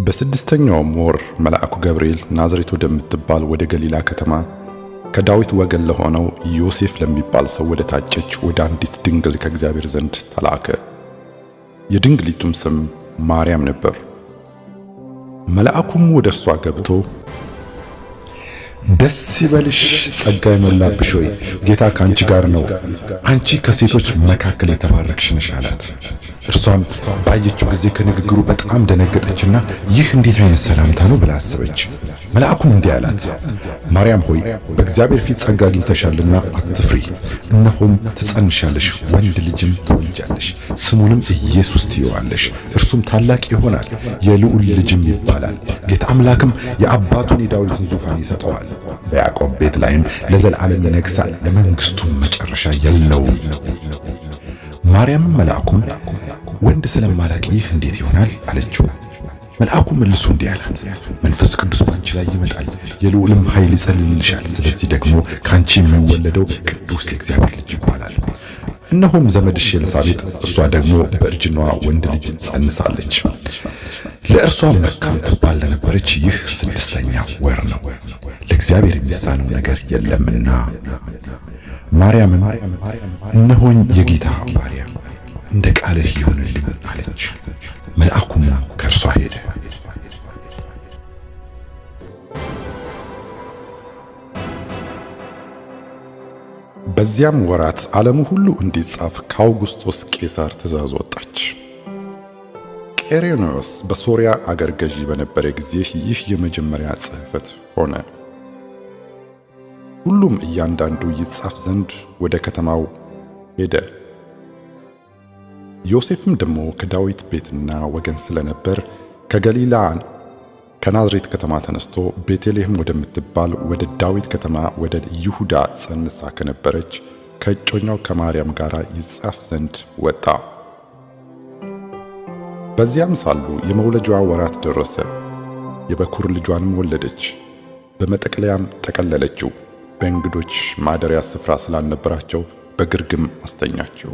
በስድስተኛው ወር መልአኩ ገብርኤል ናዝሬት ወደምትባል ወደ ገሊላ ከተማ ከዳዊት ወገን ለሆነው ዮሴፍ ለሚባል ሰው ወደ ታጨች ወደ አንዲት ድንግል ከእግዚአብሔር ዘንድ ተላከ። የድንግሊቱም ስም ማርያም ነበር። መልአኩም ወደ እርሷ ገብቶ ደስ ይበልሽ ጸጋ የሞላብሽ ሆይ ጌታ ካንቺ ጋር ነው፣ አንቺ ከሴቶች መካከል የተባረክሽ ነሽ አላት። እርሷም ባየችው ጊዜ ከንግግሩ በጣም ደነገጠችና ይህ እንዴት አይነት ሰላምታ ነው ብላ አሰበች። መልአኩም እንዲህ አላት፣ ማርያም ሆይ በእግዚአብሔር ፊት ጸጋ አግኝተሻልና አትፍሪ። እነሆም ትጸንሻለሽ፣ ወንድ ልጅም ትወልጃለሽ፣ ስሙንም ኢየሱስ ትይዋለሽ። እርሱም ታላቅ ይሆናል፣ የልዑል ልጅም ይባላል። ጌታ አምላክም የአባቱን የዳዊትን ዙፋን ይሰጠዋል፣ በያዕቆብ ቤት ላይም ለዘላለም ይነግሣል፣ ለመንግሥቱም መጨረሻ የለውም። ማርያምም መልአኩን ወንድ ስለማላውቅ ይህ እንዴት ይሆናል አለችው። መልአኩ መልሶ እንዲህ አላት፣ መንፈስ ቅዱስ ባንቺ ላይ ይመጣል፣ የልዑልም ኃይል ይጸልልልሻል። ስለዚህ ደግሞ ካንቺ የሚወለደው ቅዱስ የእግዚአብሔር ልጅ ይባላል። እነሆም ዘመድሽ ኤልሳቤጥ እሷ ደግሞ በእርጅናዋ ወንድ ልጅ ጸንሳለች። ለእርሷ መካን ትባል ለነበረች ይህ ስድስተኛ ወር ነው፣ ለእግዚአብሔር የሚሳነው ነገር የለምና። ማርያምም እነሆኝ የጌታ ባሪያ፣ እንደ ቃልህ ይሁንልኝ አለች። መልአኩም ከእርሷ ሄደ። በዚያም ወራት ዓለሙ ሁሉ እንዲጻፍ ከአውግስጦስ ቄሳር ትእዛዝ ወጣች። ቄሬኔዎስ በሶርያ አገር ገዢ በነበረ ጊዜ ይህ የመጀመሪያ ጽሕፈት ሆነ። ሁሉም እያንዳንዱ ይጻፍ ዘንድ ወደ ከተማው ሄደ። ዮሴፍም ደግሞ ከዳዊት ቤትና ወገን ስለነበር ከገሊላ ከናዝሬት ከተማ ተነስቶ ቤተልሔም ወደምትባል ወደ ዳዊት ከተማ ወደ ይሁዳ ጸንሳ ከነበረች ከእጮኛው ከማርያም ጋር ይጻፍ ዘንድ ወጣ። በዚያም ሳሉ የመውለጃዋ ወራት ደረሰ። የበኩር ልጇንም ወለደች። በመጠቅለያም ጠቀለለችው። በእንግዶች ማደሪያ ስፍራ ስላልነበራቸው በግርግም አስተኛቸው።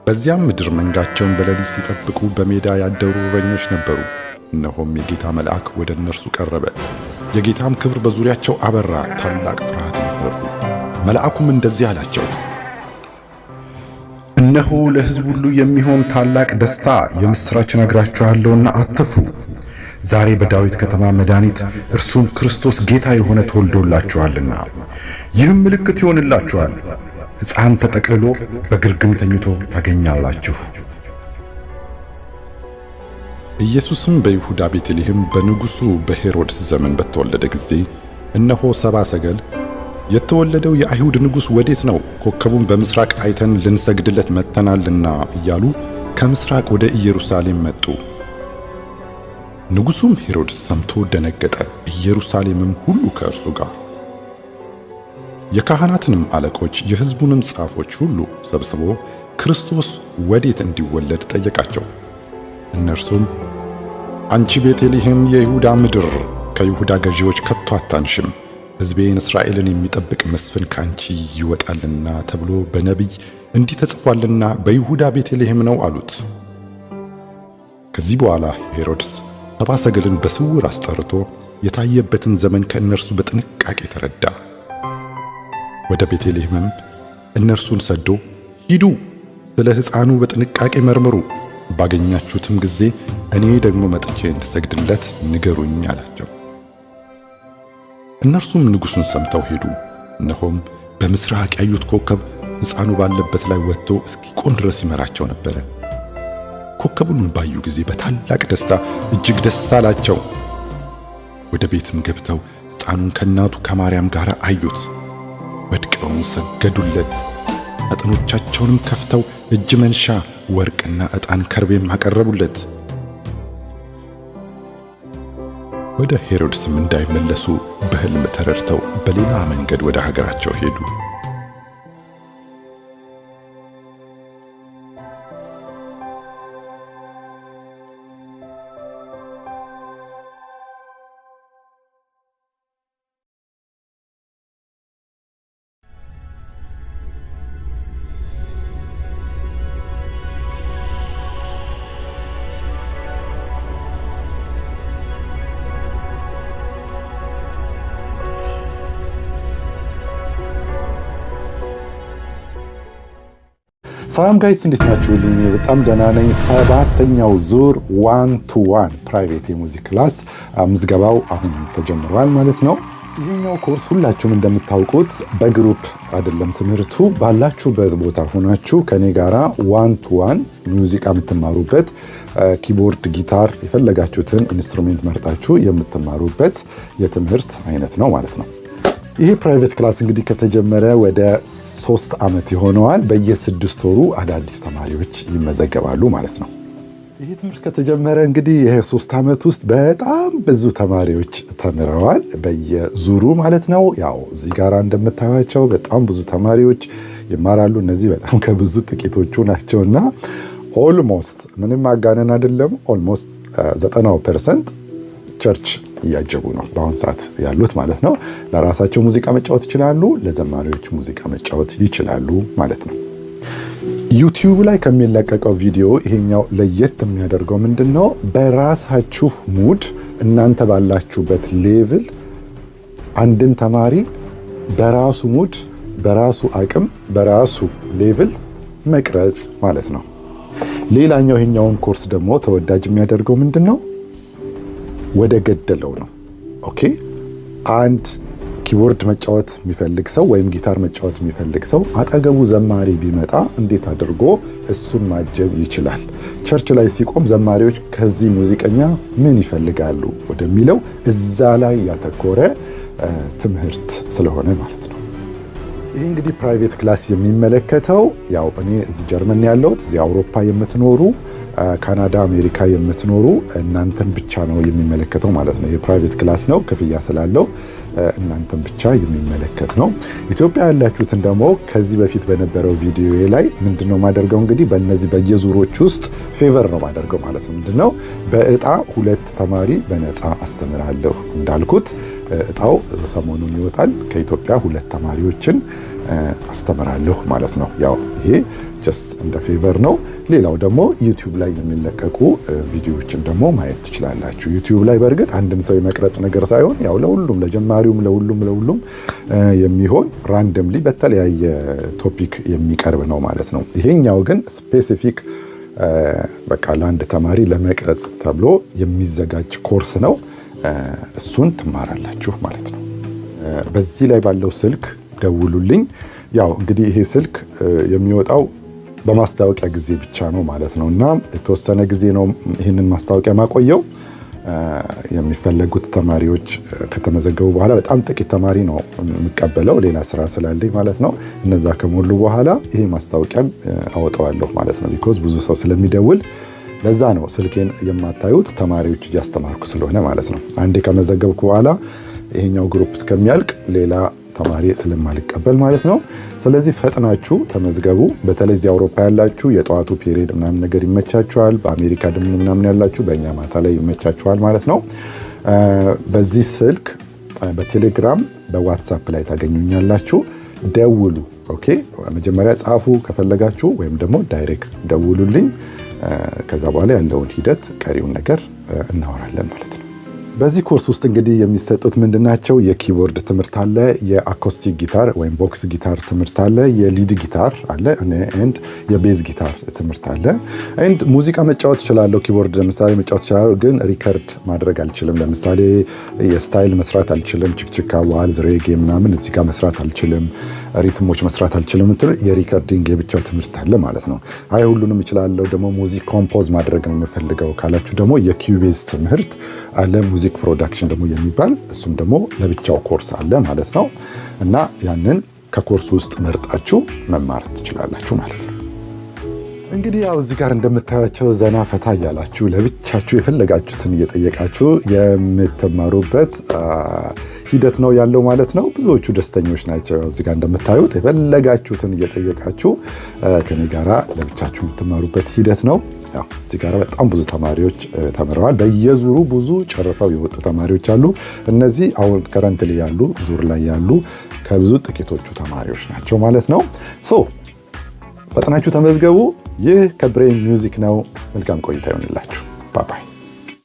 በዚያም ምድር መንጋቸውን በሌሊት ሲጠብቁ በሜዳ ያደሩ እረኞች ነበሩ። እነሆም የጌታ መልአክ ወደ እነርሱ ቀረበ፣ የጌታም ክብር በዙሪያቸው አበራ፣ ታላቅ ፍርሃትን ፈሩ። መልአኩም እንደዚህ አላቸው፣ እነሆ ለሕዝብ ሁሉ የሚሆን ታላቅ ደስታ የምሥራች እነግራችኋለሁና አትፍሩ። ዛሬ በዳዊት ከተማ መድኃኒት እርሱም ክርስቶስ ጌታ የሆነ ተወልዶላችኋልና። ይህም ምልክት ይሆንላችኋል፣ ሕፃን ተጠቅልሎ በግርግም ተኝቶ ታገኛላችሁ። ኢየሱስም በይሁዳ ቤተልሔም በንጉሡ በሄሮድስ ዘመን በተወለደ ጊዜ እነሆ ሰብአ ሰገል የተወለደው የአይሁድ ንጉሥ ወዴት ነው? ኮከቡን በምሥራቅ አይተን ልንሰግድለት መጥተናልና እያሉ ከምሥራቅ ወደ ኢየሩሳሌም መጡ። ንጉሡም ሄሮድስ ሰምቶ ደነገጠ፣ ኢየሩሳሌምም ሁሉ ከእርሱ ጋር። የካህናትንም አለቆች የሕዝቡንም ጻፎች ሁሉ ሰብስቦ ክርስቶስ ወዴት እንዲወለድ ጠየቃቸው። እነርሱም አንቺ ቤተልሔም የይሁዳ ምድር ከይሁዳ ገዢዎች ከቶ አታንሽም፣ ሕዝቤን እስራኤልን የሚጠብቅ መስፍን ካንቺ ይወጣልና ተብሎ በነቢይ እንዲህ ተጽፏልና በይሁዳ ቤተልሔም ነው አሉት። ከዚህ በኋላ ሄሮድስ ሰብአ ሰገልን በስውር አስጠርቶ የታየበትን ዘመን ከእነርሱ በጥንቃቄ ተረዳ። ወደ ቤተልሔምም እነርሱን ሰዶ ሂዱ፣ ስለ ሕፃኑ በጥንቃቄ መርምሩ፣ ባገኛችሁትም ጊዜ እኔ ደግሞ መጥቼ እንድሰግድለት ንገሩኝ አላቸው። እነርሱም ንጉሡን ሰምተው ሄዱ። እነሆም በምሥራቅ ያዩት ኮከብ ሕፃኑ ባለበት ላይ ወጥቶ እስኪቆም ድረስ ይመራቸው ነበረ። ኮከቡን ባዩ ጊዜ በታላቅ ደስታ እጅግ ደስ አላቸው። ወደ ቤትም ገብተው ሕፃኑን ከእናቱ ከማርያም ጋር አዩት። ወድቀውም ሰገዱለት። ሳጥኖቻቸውንም ከፍተው እጅ መንሻ ወርቅና ዕጣን ከርቤም አቀረቡለት። ወደ ሄሮድስም እንዳይመለሱ በሕልም ተረድተው በሌላ መንገድ ወደ ሀገራቸው ሄዱ። ሰላም ጋይስ እንዴት ናችሁልኝ? እኔ በጣም ደህና ነኝ። 7ኛው ዙር 1-to-1 ፕራይቬት የሙዚክ ክላስ ምዝገባው አሁን ተጀምሯል ማለት ነው። ይሄኛው ኮርስ ሁላችሁም እንደምታውቁት በግሩፕ አይደለም ትምህርቱ፣ ባላችሁበት ቦታ ሆናችሁ ከኔ ጋራ 1-to-1 ሙዚቃ የምትማሩበት ኪቦርድ፣ ጊታር የፈለጋችሁትን ኢንስትሩሜንት መርጣችሁ የምትማሩበት የትምህርት አይነት ነው ማለት ነው። ይህ ፕራይቬት ክላስ እንግዲህ ከተጀመረ ወደ 3 ዓመት ይሆነዋል። በየ6 ወሩ አዳዲስ ተማሪዎች ይመዘገባሉ ማለት ነው። ይህ ትምህርት ከተጀመረ እንግዲህ የ3 ዓመት ውስጥ በጣም ብዙ ተማሪዎች ተምረዋል፣ በየዙሩ ማለት ነው። ያው እዚህ ጋር እንደምታዩቸው በጣም ብዙ ተማሪዎች ይማራሉ። እነዚህ በጣም ከብዙ ጥቂቶቹ ናቸውና ኦልሞስት ምንም ማጋነን አይደለም፣ ኦልሞስት 90% ቸርች እያጀቡ ነው በአሁኑ ሰዓት ያሉት ማለት ነው። ለራሳቸው ሙዚቃ መጫወት ይችላሉ፣ ለዘማሪዎች ሙዚቃ መጫወት ይችላሉ ማለት ነው። ዩቲዩብ ላይ ከሚለቀቀው ቪዲዮ ይሄኛው ለየት የሚያደርገው ምንድነው? በራሳችሁ ሙድ እናንተ ባላችሁበት ሌቭል አንድን ተማሪ በራሱ ሙድ፣ በራሱ አቅም፣ በራሱ ሌቭል መቅረጽ ማለት ነው። ሌላኛው ይሄኛውን ኮርስ ደግሞ ተወዳጅ የሚያደርገው ምንድነው? ወደ ገደለው ነው። ኦኬ፣ አንድ ኪቦርድ መጫወት የሚፈልግ ሰው ወይም ጊታር መጫወት የሚፈልግ ሰው አጠገቡ ዘማሪ ቢመጣ እንዴት አድርጎ እሱን ማጀብ ይችላል? ቸርች ላይ ሲቆም ዘማሪዎች ከዚህ ሙዚቀኛ ምን ይፈልጋሉ ወደሚለው እዛ ላይ ያተኮረ ትምህርት ስለሆነ ማለት ነው። ይህ እንግዲህ ፕራይቬት ክላስ የሚመለከተው ያው እኔ እዚህ ጀርመን ያለሁት፣ እዚህ አውሮፓ የምትኖሩ ካናዳ፣ አሜሪካ የምትኖሩ እናንተን ብቻ ነው የሚመለከተው ማለት ነው። የፕራይቬት ክላስ ነው፣ ክፍያ ስላለው እናንተን ብቻ የሚመለከት ነው። ኢትዮጵያ ያላችሁትን ደግሞ ከዚህ በፊት በነበረው ቪዲዮ ላይ ምንድነው ማደርገው እንግዲህ በእነዚህ በየዙሮች ውስጥ ፌቨር ነው ማደርገው ማለት ነው። ምንድነው በእጣ 2 ተማሪ በነፃ አስተምራለሁ እንዳልኩት እጣው ሰሞኑን ይወጣል። ከኢትዮጵያ 2 ተማሪዎችን አስተምራለሁ ማለት ነው። ያው ይሄ ጀስት እንደ ፌቨር ነው። ሌላው ደግሞ ዩቲዩብ ላይ የሚለቀቁ ቪዲዮዎችን ደግሞ ማየት ትችላላችሁ። ዩቲዩብ ላይ በእርግጥ አንድን ሰው የመቅረጽ ነገር ሳይሆን ያው ለሁሉም ለጀማሪውም ለሁሉም የሚሆን ራንደምሊ በተለያየ ቶፒክ የሚቀርብ ነው ማለት ነው። ይሄኛው ግን ስፔሲፊክ በቃ ለአንድ ተማሪ ለመቅረጽ ተብሎ የሚዘጋጅ ኮርስ ነው። እሱን ትማራላችሁ ማለት ነው። በዚህ ላይ ባለው ስልክ ደውሉልኝ። ያው እንግዲህ ይሄ ስልክ የሚወጣው በማስታወቂያ ጊዜ ብቻ ነው ማለት ነው እና የተወሰነ ጊዜ ነው ይህንን ማስታወቂያ ማቆየው። የሚፈለጉት ተማሪዎች ከተመዘገቡ በኋላ በጣም ጥቂት ተማሪ ነው የሚቀበለው፣ ሌላ ስራ ስላለኝ ማለት ነው። እነዛ ከሞሉ በኋላ ይሄ ማስታወቂያን አወጣዋለሁ ማለት ነው። ቢኮዝ ብዙ ሰው ስለሚደውል ለዛ ነው ስልኬን የማታዩት፣ ተማሪዎች እያስተማርኩ ስለሆነ ማለት ነው። አንዴ ከመዘገብኩ በኋላ ይሄኛው ግሩፕ እስከሚያልቅ ሌላ ተማሪ ስለማልቀበል ማለት ነው። ስለዚህ ፈጥናችሁ ተመዝገቡ። በተለይ እዚህ አውሮፓ ያላችሁ የጠዋቱ ፔሪድ ምናምን ነገር ይመቻችኋል። በአሜሪካ ደግሞ ምናምን ያላችሁ በእኛ ማታ ላይ ይመቻችኋል ማለት ነው። በዚህ ስልክ በቴሌግራም በዋትሳፕ ላይ ታገኙኛላችሁ። ደውሉ። ኦኬ፣ መጀመሪያ ጻፉ ከፈለጋችሁ፣ ወይም ደግሞ ዳይሬክት ደውሉልኝ። ከዛ በኋላ ያለውን ሂደት ቀሪውን ነገር እናወራለን ማለት ነው። በዚህ ኮርስ ውስጥ እንግዲህ የሚሰጡት ምንድናቸው? የኪቦርድ ትምህርት አለ፣ የአኮስቲክ ጊታር ወይም ቦክስ ጊታር ትምህርት አለ፣ የሊድ ጊታር አለ ኤንድ የቤዝ ጊታር ትምህርት አለ። ኤንድ ሙዚቃ መጫወት እችላለሁ። ኪቦርድ ለምሳሌ መጫወት እችላለሁ፣ ግን ሪከርድ ማድረግ አልችልም። ለምሳሌ የስታይል መስራት አልችልም። ችክችካ፣ ዋልዝ፣ ሬጌ ምናምን እዚህ ጋር መስራት አልችልም። ሪትሞች መስራት አልችልም። የሪከርዲንግ የብቻው ትምህርት አለ ማለት ነው። አይ ሁሉንም እችላለሁ ደግሞ ሙዚክ ኮምፖዝ ማድረግ ነው የምፈልገው ካላችሁ ደግሞ የኪዩቤዝ ትምህርት አለ፣ ሙዚክ ፕሮዳክሽን ደግሞ የሚባል እሱም ደግሞ ለብቻው ኮርስ አለ ማለት ነው። እና ያንን ከኮርስ ውስጥ መርጣችሁ መማር ትችላላችሁ ማለት ነው። እንግዲህ ያው እዚህ ጋር እንደምታያቸው ዘና ፈታ እያላችሁ ለብቻችሁ የፈለጋችሁትን እየጠየቃችሁ የምትማሩበት ሂደት ነው ያለው ማለት ነው። ብዙዎቹ ደስተኞች ናቸው። እዚህ ጋር እንደምታዩት የፈለጋችሁትን እየጠየቃችሁ ከኔ ጋራ ለብቻችሁ የምትማሩበት ሂደት ነው። ያው እዚህ ጋር በጣም ብዙ ተማሪዎች ተምረዋል። በየዙሩ ብዙ ጨርሰው የወጡ ተማሪዎች አሉ። እነዚህ አሁን ከረንትሊ ያሉ ዙር ላይ ያሉ ከብዙ ጥቂቶቹ ተማሪዎች ናቸው ማለት ነው። ፈጥናችሁ ተመዝገቡ። ይህ ከብሬን ሚውዚክ ነው። መልካም ቆይታ ይሆንላችሁ። ባይ ባይ።